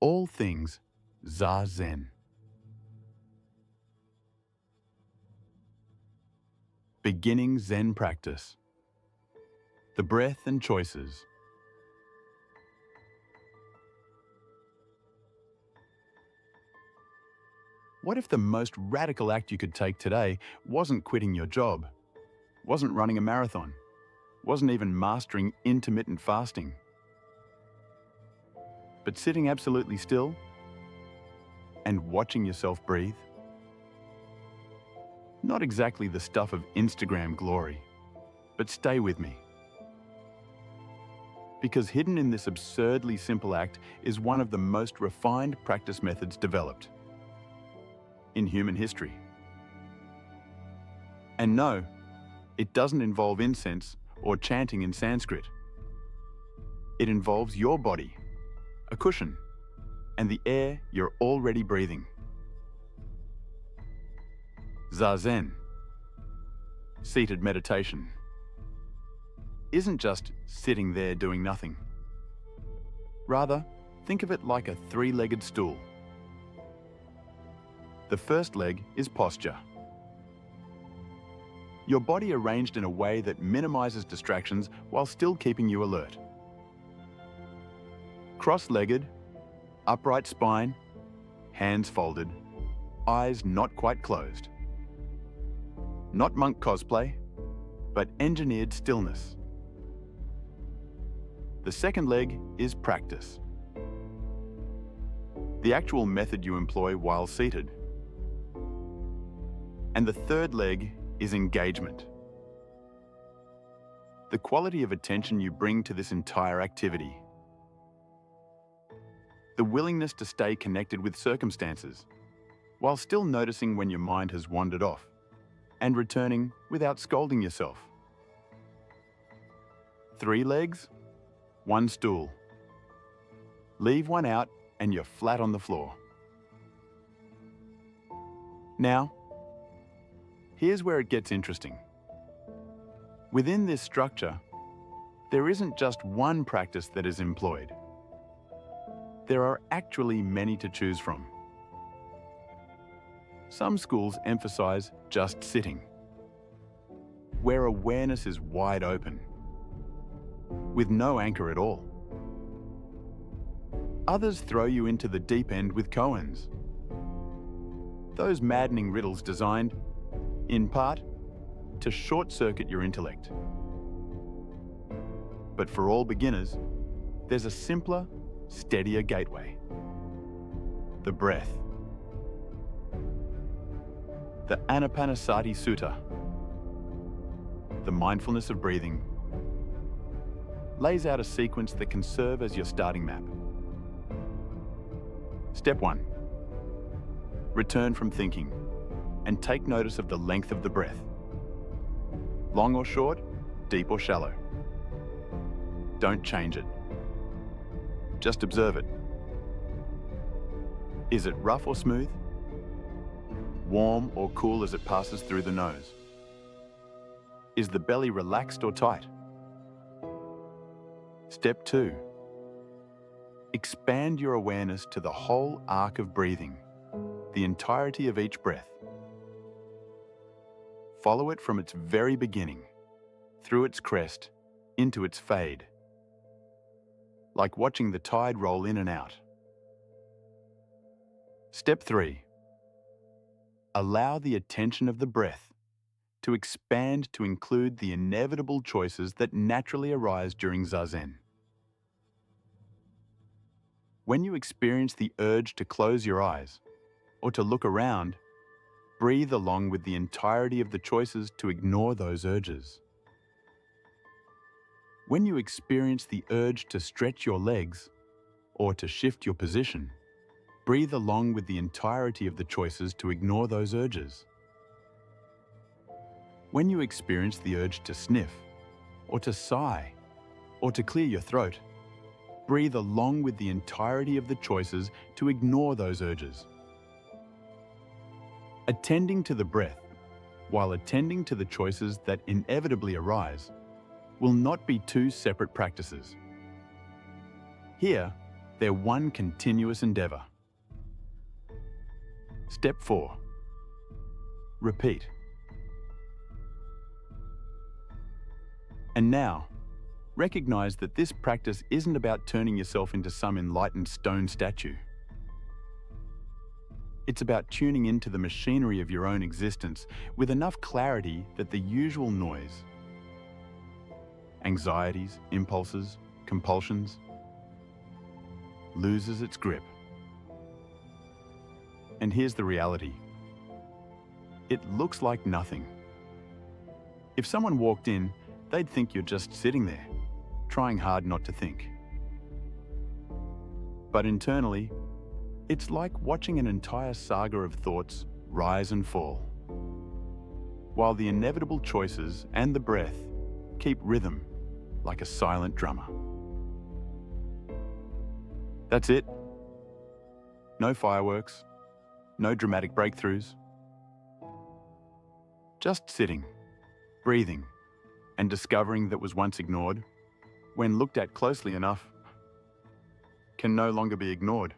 All Things Zazen. Beginning Zen practice. The breath and choices. What if the most radical act you could take today wasn't quitting your job, wasn't running a marathon, wasn't even mastering intermittent fasting, but sitting absolutely still and watching yourself breathe? Not exactly the stuff of Instagram glory, but stay with me. Because hidden in this absurdly simple act is one of the most refined practice methods developed in human history. And no, it doesn't involve incense or chanting in Sanskrit. It involves your body, a cushion, and the air you're already breathing. Zazen, seated meditation, isn't just sitting there doing nothing. Rather, think of it like a three-legged stool. The first leg is posture. Your body arranged in a way that minimizes distractions while still keeping you alert. Cross-legged, upright spine, hands folded, eyes not quite closed. Not monk cosplay, but engineered stillness. The second leg is practice. The actual method you employ while seated. And the third leg is engagement. The quality of attention you bring to this entire activity. The willingness to stay connected with circumstances, while still noticing when your mind has wandered off, and returning without scolding yourself. 3 legs, 1 stool. Leave one out and you're flat on the floor. Now, here's where it gets interesting. Within this structure, there isn't just one practice that is employed. There are actually many to choose from. Some schools emphasize just sitting, where awareness is wide open, with no anchor at all. Others throw you into the deep end with koans. Those maddening riddles designed, in part, to short-circuit your intellect. But for all beginners, there's a simpler, steadier gateway: the breath. The Ānāpānasati Sutta, the Mindfulness of Breathing, lays out a sequence that can serve as your starting map. Step 1. Return from thinking and take notice of the length of the breath. Long or short, deep or shallow. Don't change it. Just observe it. Is it rough or smooth? Warm or cool as it passes through the nose? Is the belly relaxed or tight? Step 2. Expand your awareness to the whole arc of breathing, the entirety of each breath. Follow it from its very beginning, through its crest, into its fade, like watching the tide roll in and out. Step 3. Allow the attention of the breath to expand to include the inevitable choices that naturally arise during Zazen. When you experience the urge to close your eyes or to look around, breathe along with the entirety of the choices to ignore those urges. When you experience the urge to stretch your legs or to shift your position, breathe along with the entirety of the choices to ignore those urges. When you experience the urge to sniff, or to sigh, or to clear your throat, breathe along with the entirety of the choices to ignore those urges. Attending to the breath, while attending to the choices that inevitably arise, will not be 2 separate practices. Here, They're one continuous endeavor. Step 4. Repeat. And now, recognize that this practice isn't about turning yourself into some enlightened stone statue. It's about tuning into the machinery of your own existence with enough clarity that the usual noise, anxieties, impulses, compulsions, loses its grip. And here's the reality. It looks like nothing. If someone walked in, they'd think you're just sitting there, trying hard not to think. But internally, it's like watching an entire saga of thoughts rise and fall, while the inevitable choices and the breath keep rhythm like a silent drummer. That's it. No fireworks, no dramatic breakthroughs. Just sitting, breathing, and discovering that was once ignored, when looked at closely enough, can no longer be ignored.